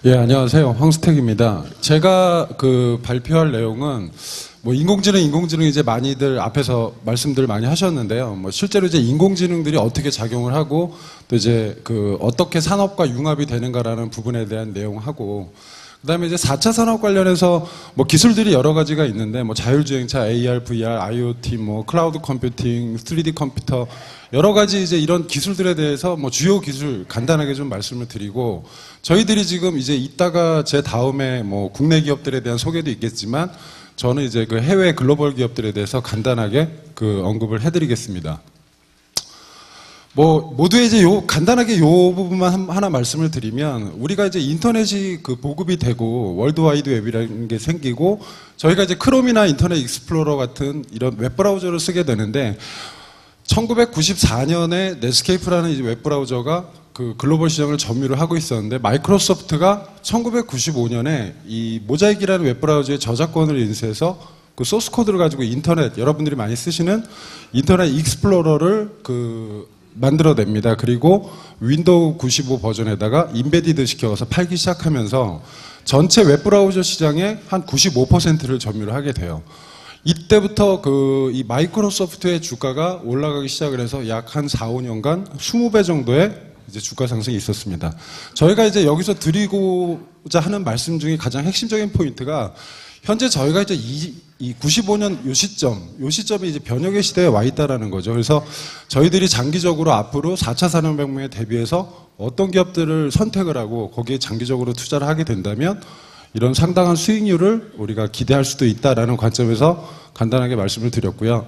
예, 안녕하세요. 황수택입니다. 제가 발표할 내용은 인공지능 이제 많이들 앞에서 말씀들 많이 하셨는데요. 실제로 이제 인공지능들이 어떻게 작용을 하고 또 이제 어떻게 산업과 융합이 되는가라는 부분에 대한 내용하고 그다음에 이제 4차 산업 관련해서 기술들이 여러 가지가 있는데 자율주행차, AR, VR, IoT, 클라우드 컴퓨팅, 3D 컴퓨터 여러 가지 이제 이런 기술들에 대해서 주요 기술 간단하게 좀 말씀을 드리고 저희들이 지금 이제 이따가 제 다음에 국내 기업들에 대한 소개도 있겠지만 저는 이제 해외 글로벌 기업들에 대해서 간단하게 언급을 해드리겠습니다. 모두에 이제 간단하게 요 부분만 하나 말씀을 드리면, 우리가 이제 인터넷이 보급이 되고, 월드와이드 웹이라는 게 생기고, 저희가 이제 크롬이나 인터넷 익스플로러 같은 이런 웹브라우저를 쓰게 되는데, 1994년에 넷스케이프라는 이제 웹브라우저가 글로벌 시장을 점유를 하고 있었는데, 마이크로소프트가 1995년에 이 모자이크라는 웹브라우저의 저작권을 인수해서 소스 코드를 가지고 인터넷, 여러분들이 많이 쓰시는 인터넷 익스플로러를 만들어냅니다. 그리고 윈도우 95 버전에다가 인베디드 시켜서 팔기 시작하면서 전체 웹브라우저 시장의 한 95%를 점유를 하게 돼요. 이때부터 이 마이크로소프트의 주가가 올라가기 시작을 해서 약 한 4, 5년간 20배 정도의 이제 주가 상승이 있었습니다. 저희가 이제 여기서 드리고자 하는 말씀 중에 가장 핵심적인 포인트가 현재 저희가 이제 이 95년 요 시점이 이제 변혁의 시대에 와 있다라는 거죠. 그래서 저희들이 장기적으로 앞으로 4차 산업혁명에 대비해서 어떤 기업들을 선택을 하고 거기에 장기적으로 투자를 하게 된다면 이런 상당한 수익률을 우리가 기대할 수도 있다라는 관점에서 간단하게 말씀을 드렸고요.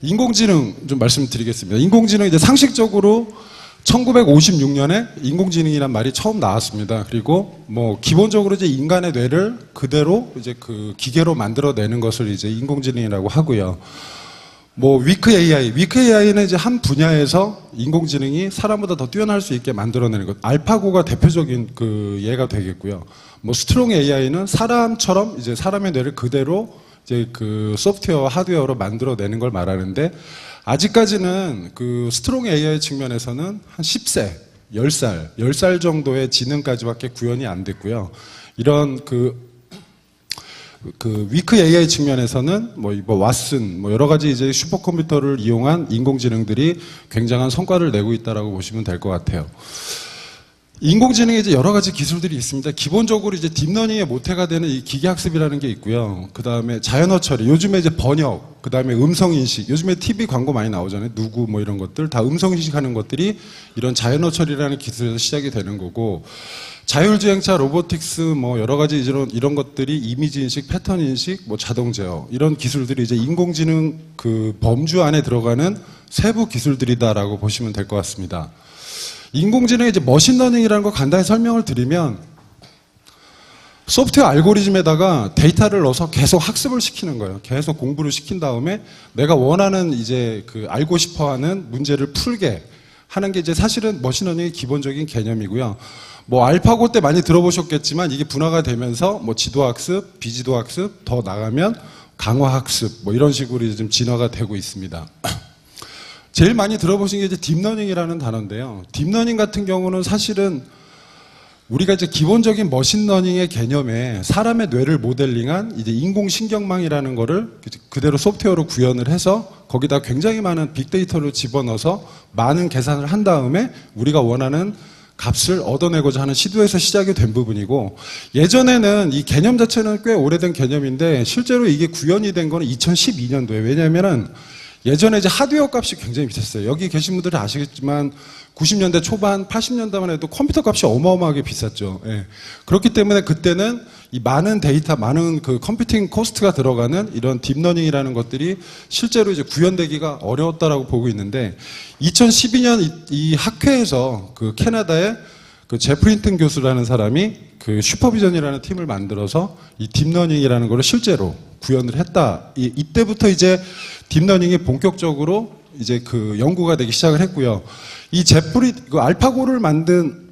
인공지능 좀 말씀드리겠습니다. 인공지능 이제 상식적으로 1956년에 인공지능이란 말이 처음 나왔습니다. 그리고 기본적으로 이제 인간의 뇌를 그대로 이제 기계로 만들어내는 것을 이제 인공지능이라고 하고요. 위크 AI는 이제 한 분야에서 인공지능이 사람보다 더 뛰어날 수 있게 만들어내는 것. 알파고가 대표적인 예가 되겠고요. 스트롱 AI는 사람처럼 이제 사람의 뇌를 그대로 이제 소프트웨어와 하드웨어로 만들어내는 걸 말하는데, 아직까지는 스트롱 AI 측면에서는 한 10세, 10살 정도의 지능까지밖에 구현이 안 됐고요. 이런 위크 AI 측면에서는 왓슨, 여러 가지 이제 슈퍼컴퓨터를 이용한 인공지능들이 굉장한 성과를 내고 있다라고 보시면 될 것 같아요. 인공지능에 이제 여러 가지 기술들이 있습니다. 기본적으로 이제 딥러닝의 모태가 되는 이 기계학습이라는 게 있고요. 그 다음에 자연어 처리, 요즘에 이제 번역, 그 다음에 음성인식, 요즘에 TV 광고 많이 나오잖아요. 누구 이런 것들, 다 음성인식하는 것들이 이런 자연어 처리라는 기술에서 시작이 되는 거고, 자율주행차, 로보틱스, 여러 가지 이런 것들이 이미지 인식, 패턴 인식, 자동 제어, 이런 기술들이 이제 인공지능 범주 안에 들어가는 세부 기술들이다라고 보시면 될 것 같습니다. 인공지능의 이제 머신러닝이라는 거 간단히 설명을 드리면, 소프트웨어 알고리즘에다가 데이터를 넣어서 계속 학습을 시키는 거예요. 계속 공부를 시킨 다음에 내가 원하는 이제 알고 싶어 하는 문제를 풀게 하는 게 이제 사실은 머신러닝의 기본적인 개념이고요. 알파고 때 많이 들어보셨겠지만 이게 분화가 되면서 지도학습, 비지도학습, 더 나가면 강화학습, 이런 식으로 이제 좀 진화가 되고 있습니다. 제일 많이 들어보신 게 이제 딥러닝이라는 단어인데요. 딥러닝 같은 경우는 사실은 우리가 이제 기본적인 머신러닝의 개념에 사람의 뇌를 모델링한 이제 인공신경망이라는 거를 그대로 소프트웨어로 구현을 해서 거기다 굉장히 많은 빅데이터를 집어넣어서 많은 계산을 한 다음에 우리가 원하는 값을 얻어내고자 하는 시도에서 시작이 된 부분이고, 예전에는 이 개념 자체는 꽤 오래된 개념인데 실제로 이게 구현이 된 거는 2012년도에, 왜냐면은 예전에 이제 하드웨어 값이 굉장히 비쌌어요. 여기 계신 분들은 아시겠지만 90년대 초반, 80년대만 해도 컴퓨터 값이 어마어마하게 비쌌죠. 예. 그렇기 때문에 그때는 이 많은 데이터, 많은 컴퓨팅 코스트가 들어가는 이런 딥러닝이라는 것들이 실제로 이제 구현되기가 어려웠다라고 보고 있는데, 2012년 이 학회에서 캐나다의 제프린튼 교수라는 사람이 슈퍼비전이라는 팀을 만들어서 이 딥러닝이라는 걸 실제로 구현을 했다. 이때부터 이제 딥러닝이 본격적으로 이제 연구가 되기 시작을 했고요. 이 알파고를 만든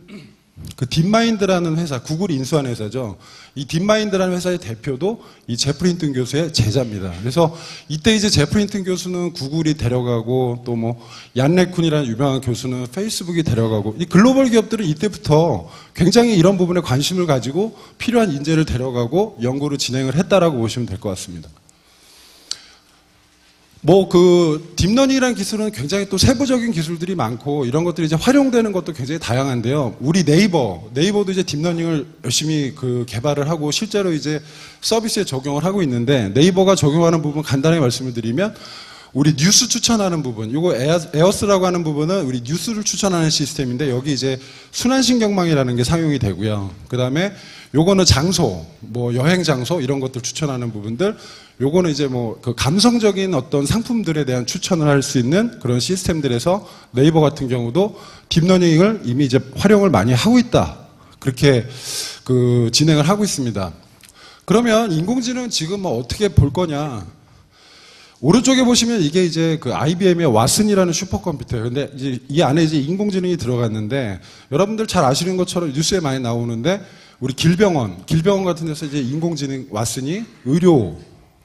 그 딥마인드라는 회사, 구글이 인수한 회사죠. 이 딥마인드라는 회사의 대표도 이 제프리 힌튼 교수의 제자입니다. 그래서 이때 이제 제프리 힌튼 교수는 구글이 데려가고 또 뭐 얀 레쿤이라는 유명한 교수는 페이스북이 데려가고 이 글로벌 기업들은 이때부터 굉장히 이런 부분에 관심을 가지고 필요한 인재를 데려가고 연구를 진행을 했다라고 보시면 될 것 같습니다. 뭐 그 딥러닝이라는 기술은 굉장히 또 세부적인 기술들이 많고 이런 것들이 이제 활용되는 것도 굉장히 다양한데요. 우리 네이버도 이제 딥러닝을 열심히 그 개발을 하고 실제로 이제 서비스에 적용을 하고 있는데 네이버가 적용하는 부분 간단히 말씀을 드리면 우리 뉴스 추천하는 부분, 요거 에어스라고 하는 부분은 우리 뉴스를 추천하는 시스템인데 여기 이제 순환신경망이라는 게 사용이 되고요. 그 다음에 요거는 장소, 뭐 여행 장소 이런 것들 추천하는 부분들, 요거는 이제 뭐 그 감성적인 어떤 상품들에 대한 추천을 할 수 있는 그런 시스템들에서 네이버 같은 경우도 딥러닝을 이미 이제 활용을 많이 하고 있다. 그렇게 그 진행을 하고 있습니다. 그러면 인공지능 지금 뭐 어떻게 볼 거냐? 오른쪽에 보시면 이게 이제 그 IBM의 왓슨이라는 슈퍼컴퓨터예요. 근데 이제 이 안에 이제 인공지능이 들어갔는데 여러분들 잘 아시는 것처럼 뉴스에 많이 나오는데 우리 길병원 같은 데서 이제 인공지능 왓슨이 의료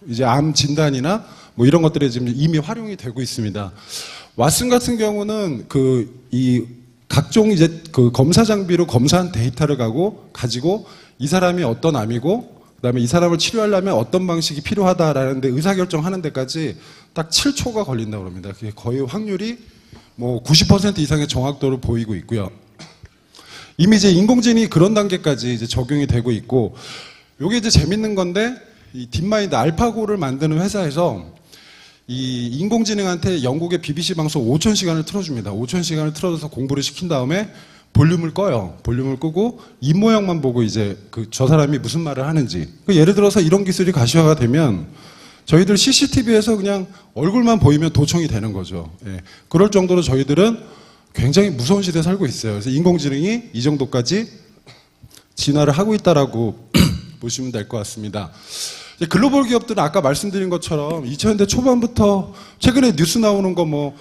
이제 암 진단이나 뭐 이런 것들에 지금 이미 활용이 되고 있습니다. 왓슨 같은 경우는 이 각종 이제 그 검사 장비로 검사한 데이터를 가지고 이 사람이 어떤 암이고 그다음에 이 사람을 치료하려면 어떤 방식이 필요하다라는데 의사결정하는 데까지 딱 7초가 걸린다고 합니다. 그게 거의 확률이 뭐 90% 이상의 정확도를 보이고 있고요. 이미 이제 인공지능이 그런 단계까지 이제 적용이 되고 있고, 요게 이제 재밌는 건데, 이 딥마인드 알파고를 만드는 회사에서 이 인공지능한테 영국의 BBC 방송 5,000시간을 틀어줍니다. 5,000시간을 틀어줘서 공부를 시킨 다음에 볼륨을 꺼요. 볼륨을 끄고 입모양만 보고 이제 저 사람이 무슨 말을 하는지. 예를 들어서 이런 기술이 가시화가 되면 저희들 CCTV에서 그냥 얼굴만 보이면 도청이 되는 거죠. 예. 그럴 정도로 저희들은 굉장히 무서운 시대에 살고 있어요. 그래서 인공지능이 이 정도까지 진화를 하고 있다라고 보시면 될 것 같습니다. 글로벌 기업들은 아까 말씀드린 것처럼 2000년대 초반부터 최근에 뉴스 나오는 거 뭐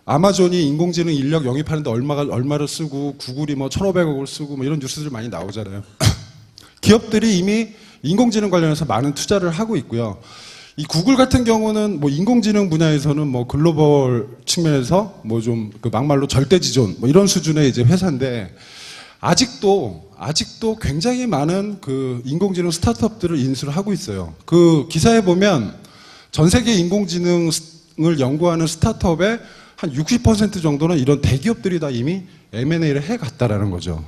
아마존이 인공지능 인력 영입하는데 얼마를 쓰고 구글이 뭐 1,500억을 쓰고 뭐 이런 뉴스들 많이 나오잖아요. 기업들이 이미 인공지능 관련해서 많은 투자를 하고 있고요. 이 구글 같은 경우는 뭐 인공지능 분야에서는 뭐 글로벌 측면에서 뭐 좀 그 막말로 절대지존 뭐 이런 수준의 이제 회사인데 아직도 굉장히 많은 그 인공지능 스타트업들을 인수를 하고 있어요. 그 기사에 보면 전 세계 인공지능을 연구하는 스타트업의 한 60% 정도는 이런 대기업들이 다 이미 M&A를 해갔다라는 거죠.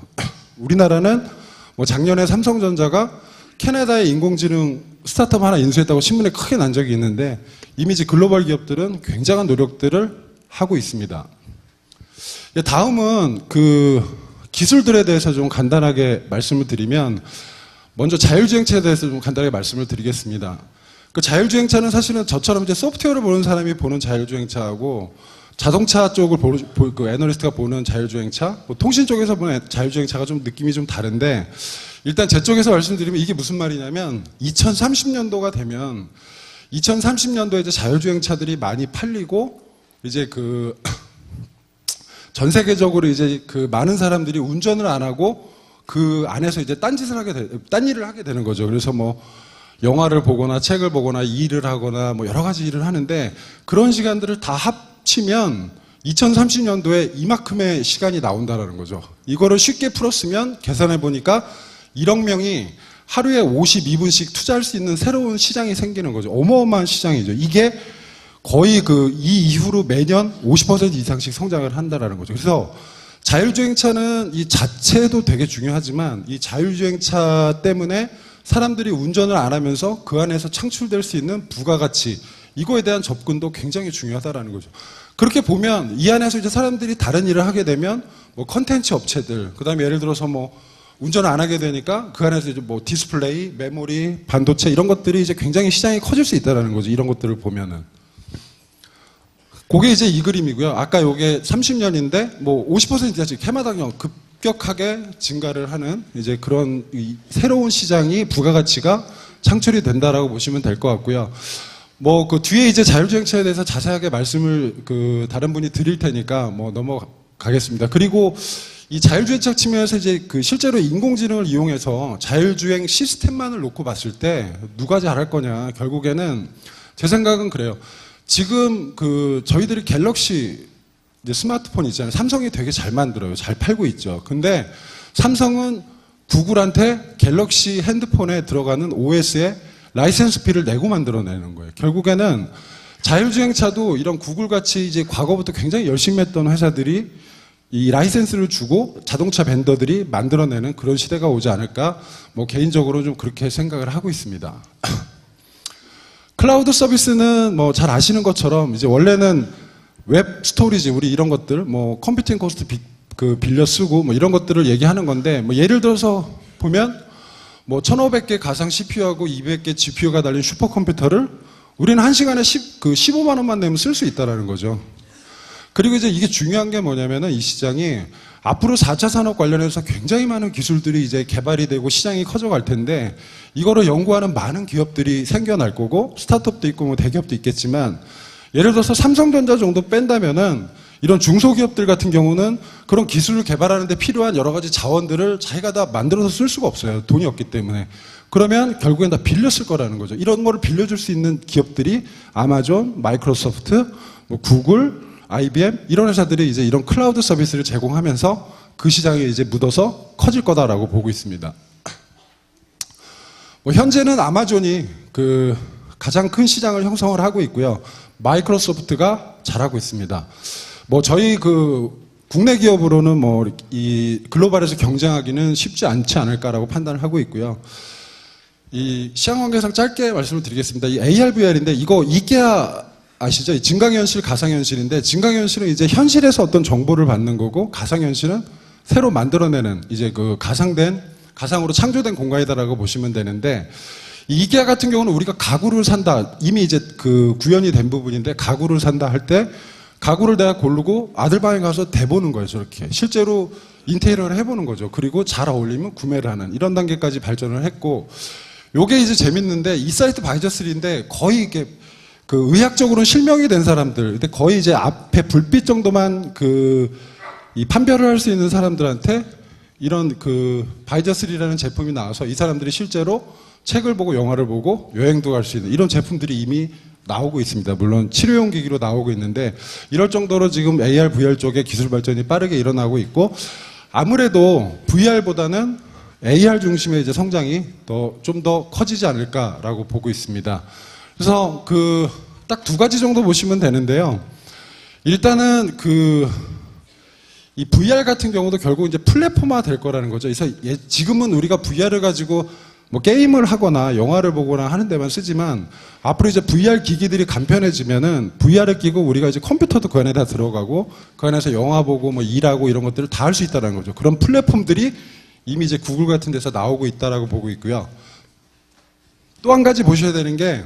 우리나라는 뭐 작년에 삼성전자가 캐나다의 인공지능 스타트업 하나 인수했다고 신문에 크게 난 적이 있는데 이미 이제 글로벌 기업들은 굉장한 노력들을 하고 있습니다. 다음은 그 기술들에 대해서 좀 간단하게 말씀을 드리면 먼저 자율주행차에 대해서 좀 간단하게 말씀을 드리겠습니다. 그 자율주행차는 사실은 저처럼 이제 소프트웨어를 보는 사람이 보는 자율주행차하고 자동차 쪽을 그 애널리스트가 보는 자율주행차, 뭐 통신 쪽에서 보는 자율주행차가 좀 느낌이 좀 다른데 일단 제 쪽에서 말씀드리면 이게 무슨 말이냐면 2030년도가 되면 2030년도에 이제 자율주행차들이 많이 팔리고 이제 전 세계적으로 이제 많은 사람들이 운전을 안 하고 그 안에서 이제 딴 일을 하게 되는 거죠. 그래서 뭐 영화를 보거나 책을 보거나 일을 하거나 뭐 여러 가지 일을 하는데 그런 시간들을 다 합치면 2030년도에 이만큼의 시간이 나온다라는 거죠. 이거를 쉽게 풀었으면 계산해 보니까 1억 명이 하루에 52분씩 투자할 수 있는 새로운 시장이 생기는 거죠. 어마어마한 시장이죠. 이게 거의 이 이후로 매년 50% 이상씩 성장을 한다라는 거죠. 그래서 자율주행차는 이 자체도 되게 중요하지만 이 자율주행차 때문에 사람들이 운전을 안 하면서 그 안에서 창출될 수 있는 부가가치, 이거에 대한 접근도 굉장히 중요하다라는 거죠. 그렇게 보면 이 안에서 이제 사람들이 다른 일을 하게 되면 뭐 컨텐츠 업체들, 그 다음에 예를 들어서 뭐 운전을 안 하게 되니까 그 안에서 이제 뭐 디스플레이, 메모리, 반도체 이런 것들이 이제 굉장히 시장이 커질 수 있다라는 거죠. 이런 것들을 보면은. 그게 이제 이 그림이고요. 아까 요게 30년인데 뭐 50% 이상씩 해마다 그냥 급격하게 증가를 하는 이제 그런 새로운 시장이 부가가치가 창출이 된다라고 보시면 될 것 같고요. 뭐 그 뒤에 이제 자율주행차에 대해서 자세하게 말씀을 다른 분이 드릴 테니까 뭐 넘어가겠습니다. 그리고 이 자율주행차 측면에서 이제 그 실제로 인공지능을 이용해서 자율주행 시스템만을 놓고 봤을 때 누가 잘할 거냐, 결국에는 제 생각은 그래요. 지금 그 저희들이 갤럭시 이제 스마트폰 있잖아요. 삼성이 되게 잘 만들어요. 잘 팔고 있죠. 근데 삼성은 구글한테 갤럭시 핸드폰에 들어가는 OS에 라이센스 피를 내고 만들어내는 거예요. 결국에는 자율주행차도 이런 구글같이 이제 과거부터 굉장히 열심히 했던 회사들이 이 라이센스를 주고 자동차 벤더들이 만들어내는 그런 시대가 오지 않을까, 뭐 개인적으로 좀 그렇게 생각을 하고 있습니다. 클라우드 서비스는 뭐 잘 아시는 것처럼 이제 원래는 웹 스토리지, 우리 이런 것들, 뭐 컴퓨팅 코스트 빌려 쓰고 뭐 이런 것들을 얘기하는 건데, 뭐 예를 들어서 보면 뭐 1500개 가상 CPU하고 200개 GPU가 달린 슈퍼컴퓨터를 우리는 1시간에 15만 원만 내면 쓸 수 있다라는 거죠. 그리고 이제 이게 중요한 게 뭐냐면은 이 시장이 앞으로 4차 산업 관련해서 굉장히 많은 기술들이 이제 개발이 되고 시장이 커져갈 텐데, 이거를 연구하는 많은 기업들이 생겨날 거고, 스타트업도 있고 뭐 대기업도 있겠지만, 예를 들어서 삼성전자 정도 뺀다면은 이런 중소기업들 같은 경우는 그런 기술을 개발하는 데 필요한 여러 가지 자원들을 자기가 다 만들어서 쓸 수가 없어요. 돈이 없기 때문에. 그러면 결국엔 다 빌려 쓸 거라는 거죠. 이런 거를 빌려줄 수 있는 기업들이 아마존, 마이크로소프트, 뭐 구글, IBM 이런 회사들이 이제 이런 클라우드 서비스를 제공하면서 그 시장에 이제 묻어서 커질 거다라고 보고 있습니다. 뭐 현재는 아마존이 그 가장 큰 시장을 형성을 하고 있고요. 마이크로소프트가 잘하고 있습니다. 뭐 저희 그 국내 기업으로는 뭐 이 글로벌에서 경쟁하기는 쉽지 않지 않을까라고 판단을 하고 있고요. 이 시장 관계상 짧게 말씀을 드리겠습니다. 이 AR, VR인데 이거 이케아 아시죠? 이 증강현실, 가상현실인데, 증강현실은 이제 현실에서 어떤 정보를 받는 거고, 가상현실은 새로 만들어내는 이제 그 가상으로 창조된 공간이다라고 보시면 되는데, 이 이케아 같은 경우는 우리가 가구를 산다, 이미 이제 그 구현이 된 부분인데, 가구를 산다 할 때, 가구를 내가 고르고 아들 방에 가서 대보는 거예요, 저렇게. 실제로 인테리어를 해보는 거죠. 그리고 잘 어울리면 구매를 하는 이런 단계까지 발전을 했고, 요게 이제 재밌는데, 이사이트 바이저3인데 거의 이게 그 의학적으로는 실명이 된 사람들, 근데 거의 이제 앞에 불빛 정도만 이 판별을 할 수 있는 사람들한테 이런 그 바이저3라는 제품이 나와서 이 사람들이 실제로 책을 보고 영화를 보고 여행도 갈 수 있는 이런 제품들이 이미 나오고 있습니다. 물론 치료용 기기로 나오고 있는데, 이럴 정도로 지금 AR, VR 쪽에 기술 발전이 빠르게 일어나고 있고, 아무래도 VR보다는 AR 중심의 이제 성장이 좀 더 커지지 않을까라고 보고 있습니다. 그래서 딱 두 가지 정도 보시면 되는데요. 일단은 이 VR 같은 경우도 결국 이제 플랫폼화 될 거라는 거죠. 그래서 지금은 우리가 VR을 가지고 뭐 게임을 하거나 영화를 보거나 하는 데만 쓰지만, 앞으로 이제 VR 기기들이 간편해지면은 VR을 끼고 우리가 이제 컴퓨터도 그 안에 다 들어가고 그 안에서 영화 보고 뭐 일하고 이런 것들을 다 할 수 있다는 거죠. 그런 플랫폼들이 이미 이제 구글 같은 데서 나오고 있다라고 보고 있고요. 또 한 가지 보셔야 되는 게,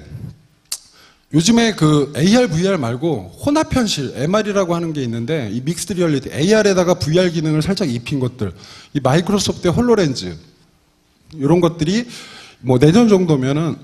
요즘에 그 AR, VR 말고 혼합현실, MR이라고 하는 게 있는데, 이 믹스드 리얼리티, AR에다가 VR 기능을 살짝 입힌 것들, 이 마이크로소프트의 홀로렌즈, 이런 것들이 뭐 내년 정도면은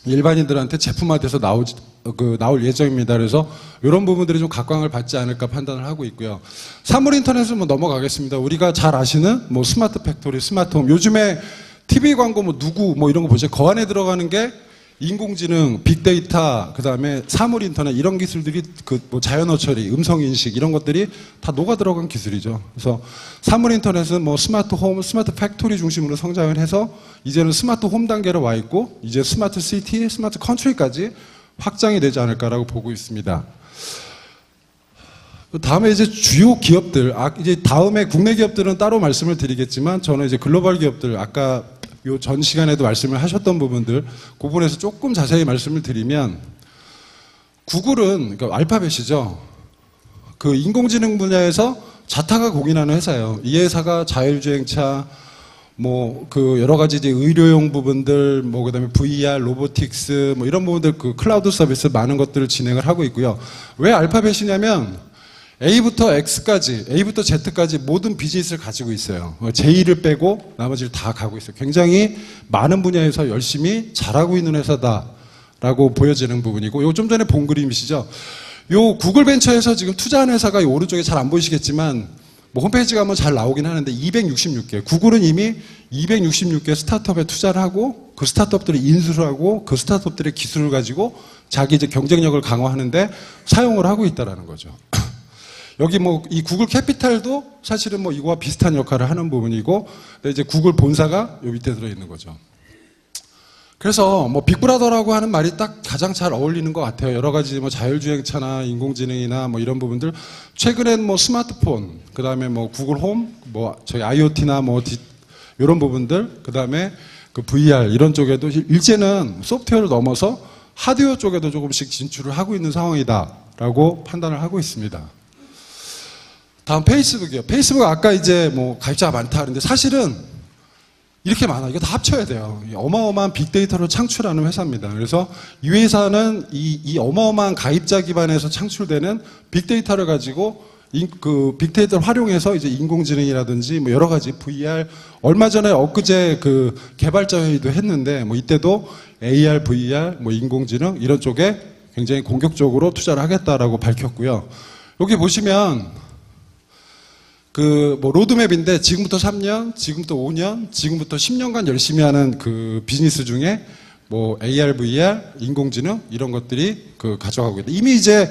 일반인들한테 제품화돼서 나올 예정입니다. 그래서 이런 부분들이 좀 각광을 받지 않을까 판단을 하고 있고요. 사물 인터넷은 뭐 넘어가겠습니다. 우리가 잘 아시는 뭐 스마트 팩토리, 스마트홈, 요즘에 TV 광고 뭐 누구 뭐 이런 거 보세요. 그 안에 들어가는 게 인공지능, 빅데이터, 그 다음에 사물 인터넷 이런 기술들이 뭐 자연어 처리, 음성 인식 이런 것들이 다 녹아 들어간 기술이죠. 그래서 사물 인터넷은 뭐 스마트 홈, 스마트 팩토리 중심으로 성장을 해서 이제는 스마트 홈 단계로 와 있고, 이제 스마트 시티, 스마트 컨트리까지 확장이 되지 않을까라고 보고 있습니다. 다음에 이제 주요 기업들, 이제 다음에 국내 기업들은 따로 말씀을 드리겠지만, 저는 이제 글로벌 기업들, 아까 요 전 시간에도 말씀을 하셨던 부분들, 그 부분에서 조금 자세히 말씀을 드리면, 구글은, 그러니까 알파벳이죠. 그 인공지능 분야에서 자타가 공인하는 회사예요. 이 회사가 자율주행차, 뭐, 여러 가지 이제 의료용 부분들, 뭐, 그 다음에 VR, 로보틱스, 뭐, 이런 부분들, 클라우드 서비스 많은 것들을 진행을 하고 있고요. 왜 알파벳이냐면, A부터 X까지, A부터 Z까지 모든 비즈니스를 가지고 있어요. J를 빼고 나머지를 다 가고 있어요. 굉장히 많은 분야에서 열심히 잘하고 있는 회사다라고 보여지는 부분이고, 요 좀 전에 본 그림이시죠? 요 구글 벤처에서 지금 투자한 회사가 이 오른쪽에 잘 안 보이시겠지만, 뭐 홈페이지 가면 잘 나오긴 하는데 266개. 구글은 이미 266개 스타트업에 투자를 하고 그 스타트업들을 인수를 하고 그 스타트업들의 기술을 가지고 자기 이제 경쟁력을 강화하는데 사용을 하고 있다라는 거죠. 여기 뭐 이 구글 캐피탈도 사실은 뭐 이거와 비슷한 역할을 하는 부분이고, 근데 이제 구글 본사가 요 밑에 들어 있는 거죠. 그래서 뭐 빅브라더라고 하는 말이 딱 가장 잘 어울리는 것 같아요. 여러 가지 뭐 자율주행차나 인공지능이나 뭐 이런 부분들, 최근엔 뭐 스마트폰, 그 다음에 뭐 구글 홈, 뭐 저희 IoT나 뭐 이런 부분들, 그 다음에 그 VR 이런 쪽에도 일제는 소프트웨어를 넘어서 하드웨어 쪽에도 조금씩 진출을 하고 있는 상황이다라고 판단을 하고 있습니다. 다음 페이스북이요. 페이스북 아까 이제 뭐 가입자가 많다 그랬는데 사실은 이렇게 많아. 이거 다 합쳐야 돼요. 어마어마한 빅데이터를 창출하는 회사입니다. 그래서 이 회사는 이 어마어마한 가입자 기반에서 창출되는 빅데이터를 가지고 그 빅데이터를 활용해서 이제 인공지능이라든지 뭐 여러 가지 VR, 얼마 전에 엊그제 그 개발자 회의도 했는데 뭐 이때도 AR, VR, 뭐 인공지능 이런 쪽에 굉장히 공격적으로 투자를 하겠다라고 밝혔고요. 여기 보시면 그 뭐 로드맵인데 지금부터 3년, 지금부터 5년, 지금부터 10년간 열심히 하는 그 비즈니스 중에 뭐 AR, VR, 인공지능 이런 것들이 그 가져가고 있다. 이미 이제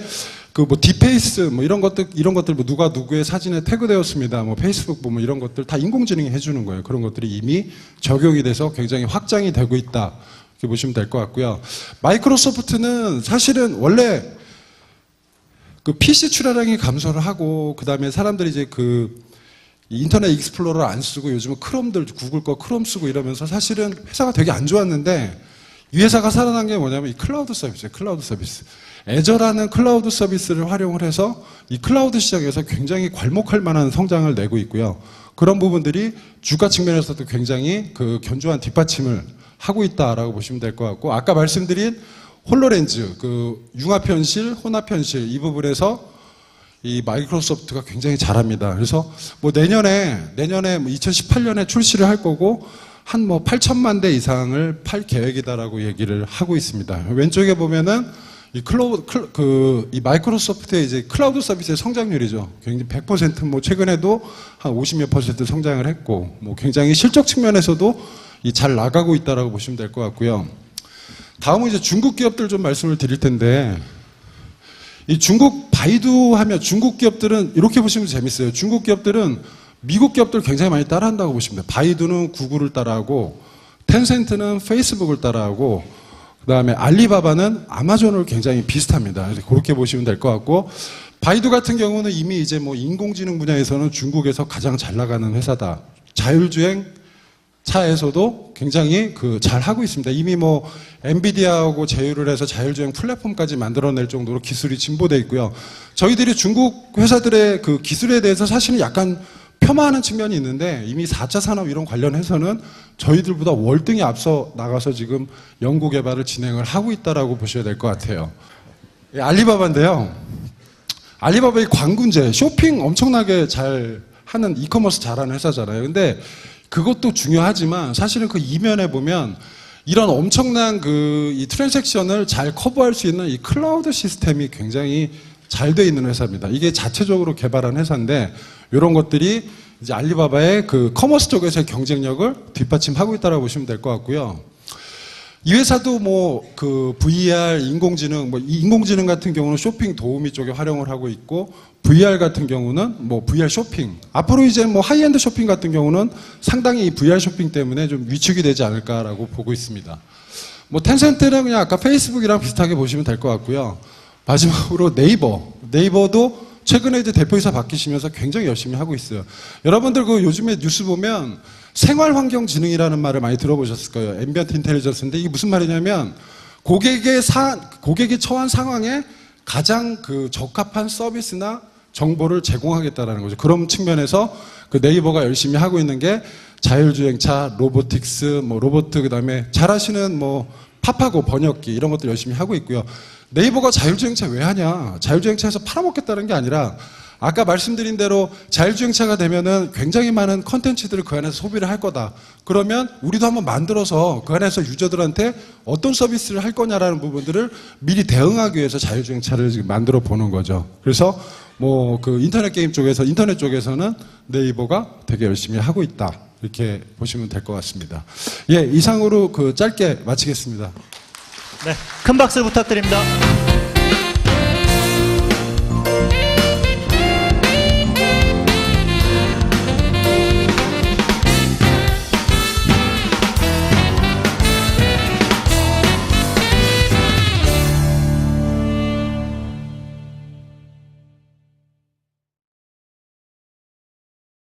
그 뭐 디페이스 뭐 이런 것들 뭐 누가 누구의 사진에 태그되었습니다. 뭐 페이스북 보면 이런 것들 다 인공지능이 해주는 거예요. 그런 것들이 이미 적용이 돼서 굉장히 확장이 되고 있다. 이렇게 보시면 될 것 같고요. 마이크로소프트는 사실은 원래 그 PC 출하량이 감소를 하고, 그 다음에 사람들이 이제 그 인터넷 익스플로러를 안 쓰고 요즘은 크롬들, 구글 거 크롬 쓰고 이러면서 사실은 회사가 되게 안 좋았는데 이 회사가 살아난 게 뭐냐면 이 클라우드 서비스예요. 클라우드 서비스. 애저라는 클라우드 서비스를 활용을 해서 이 클라우드 시장에서 굉장히 괄목할 만한 성장을 내고 있고요. 그런 부분들이 주가 측면에서도 굉장히 그 견조한 뒷받침을 하고 있다라고 보시면 될 것 같고, 아까 말씀드린 홀로렌즈, 그 융합현실, 혼합현실 이 부분에서 이 마이크로소프트가 굉장히 잘합니다. 그래서 뭐 내년에 뭐 2018년에 출시를 할 거고 한 뭐 8천만 대 이상을 팔 계획이다라고 얘기를 하고 있습니다. 왼쪽에 보면은 이 마이크로소프트의 이제 클라우드 서비스의 성장률이죠. 굉장히 100% 뭐 최근에도 한 50몇 % 성장을 했고, 뭐 굉장히 실적 측면에서도 잘 나가고 있다라고 보시면 될 것 같고요. 다음은 이제 중국 기업들 좀 말씀을 드릴 텐데, 이 중국 바이두 하면 중국 기업들은 이렇게 보시면 재밌어요. 중국 기업들은 미국 기업들 굉장히 많이 따라한다고 보시면 돼요. 바이두는 구글을 따라하고, 텐센트는 페이스북을 따라하고, 그 다음에 알리바바는 아마존을 굉장히 비슷합니다. 그렇게 보시면 될 것 같고, 바이두 같은 경우는 이미 이제 뭐 인공지능 분야에서는 중국에서 가장 잘 나가는 회사다. 자율주행 차에서도 굉장히 잘 하고 있습니다. 이미 뭐 엔비디아하고 제휴를 해서 자율주행 플랫폼까지 만들어낼 정도로 기술이 진보되어 있고요. 저희들이 중국 회사들의 그 기술에 대해서 사실은 약간 폄하하는 측면이 있는데, 이미 4차 산업 이런 관련해서는 저희들보다 월등히 앞서 나가서 지금 연구 개발을 진행을 하고 있다라고 보셔야 될 것 같아요. 알리바바인데요. 알리바바의 광군제, 쇼핑 엄청나게 잘 하는 이커머스 잘하는 회사잖아요. 근데 그것도 중요하지만 사실은 그 이면에 보면 이런 엄청난 이 트랜잭션을 잘 커버할 수 있는 이 클라우드 시스템이 굉장히 잘 돼 있는 회사입니다. 이게 자체적으로 개발한 회사인데, 이런 것들이 이제 알리바바의 그 커머스 쪽에서의 경쟁력을 뒷받침하고 있다라고 보시면 될 것 같고요. 이 회사도 뭐 그 VR, 인공지능, 뭐 인공지능 같은 경우는 쇼핑 도우미 쪽에 활용을 하고 있고, VR 같은 경우는 뭐 VR 쇼핑. 앞으로 이제 뭐 하이엔드 쇼핑 같은 경우는 상당히 이 VR 쇼핑 때문에 좀 위축이 되지 않을까라고 보고 있습니다. 뭐 텐센트는 그냥 아까 페이스북이랑 비슷하게 보시면 될 것 같고요. 마지막으로 네이버도 최근에 이제 대표이사 바뀌시면서 굉장히 열심히 하고 있어요. 여러분들 그 요즘에 뉴스 보면 생활환경지능이라는 말을 많이 들어보셨을 거예요. 앰비언트 인텔리전스인데 이게 무슨 말이냐면 고객이 처한 상황에 가장 그 적합한 서비스나 정보를 제공하겠다라는 거죠. 그런 측면에서 그 네이버가 열심히 하고 있는 게 자율주행차, 로보틱스, 뭐 로봇, 그다음에 잘하시는 뭐 파파고 번역기 이런 것들 열심히 하고 있고요. 네이버가 자율주행차 왜 하냐? 자율주행차에서 팔아먹겠다는 게 아니라, 아까 말씀드린 대로 자율주행차가 되면은 굉장히 많은 컨텐츠들을 그 안에서 소비를 할 거다. 그러면 우리도 한번 만들어서 그 안에서 유저들한테 어떤 서비스를 할 거냐라는 부분들을 미리 대응하기 위해서 자율주행차를 지금 만들어 보는 거죠. 그래서 뭐 그 인터넷 게임 쪽에서 인터넷 쪽에서는 네이버가 되게 열심히 하고 있다. 이렇게 보시면 될 것 같습니다. 예, 이상으로 그 짧게 마치겠습니다. 네, 큰 박수 부탁드립니다.